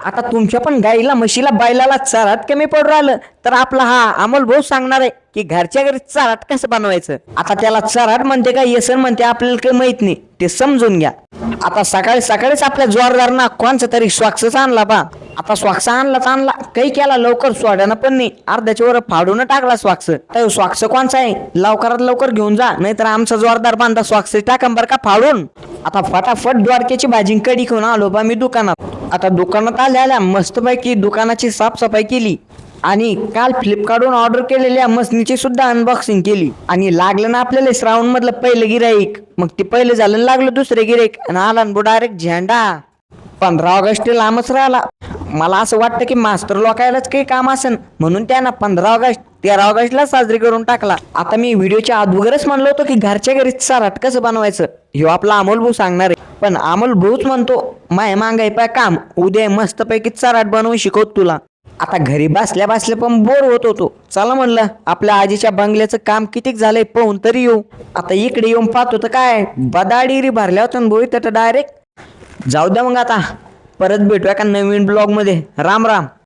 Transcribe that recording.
आता तुमच्या पण गाईला म्हशीला बैलाला चाराट कमी पडू राहिलं तर आपला हा अमोल भाऊ सांगणार आहे की घरच्या घरी चाराट कसं बनवायचं. आता त्याला चाराट म्हणते का येसन म्हणते आपल्याला काही माहित नाही, ते समजून घ्या. आता सकाळी सकाळीच आपल्या जोरदारना कोणचा तरी स्वाक्सच आणला बा. आता स्वाक्स आणला काही केला लवकर सोड्यानं पण नाही, अर्ध्याच्या वर फाडून टाकला स्वाक्स. तर स्वाक्स कोणचा आहे लवकरात लवकर घेऊन जा, नाहीतर आमचा जोरदार बांधा स्वाक्स टाका बरं का फाडून. आता फटाफट द्वारकेची भाजी कडी घेऊन आलो बा मी दुकानात. आता दुकानात आल्या मस्तपैकी दुकानाची साफसफाई केली आणि काल फ्लिपकार्टवरून ऑर्डर केलेल्या मसनीची सुद्धा अनबॉक्सिंग केली. आणि लागलं ना आपल्याला श्रावण मधलं पहिलं गिराईक, मग ते पहिलं झालं लागलं दुसरे गिराईक आणि आला डायरेक्ट झेंडा. 15 ऑगस्ट लांबच राहिला. मला असं वाटतं की मास्टर लोकायलाच काही काम असेल म्हणून त्यांना 15 ऑगस्ट 13 ऑगस्टला साजरी करून टाकला. आता मी व्हिडिओच्या अगोदरच म्हणलो होतो की घरच्या घरी चाराट कसं बनवायचं ह्यो आपला अमोल भाऊ सांगणार आहे. पण अमोल भाऊच म्हणतो माय मागाय पाय काम, उद्या मस्तपैकी चाराट बनवून शिकवत तुला. आता घरी बसल्या बसल्या पण बोर होत होतो, चला म्हणलं आपल्या आजीच्या बंगल्याचं काम कितीक झालंय पाहून तरी येऊ. आता इकडे येऊन पाहतो तर काय बदाडिरी भरल्या होत्या बोई तर डायरेक्ट. जाऊ द्या मग आता परत भेटूया का नवीन ब्लॉग मध्ये. राम राम.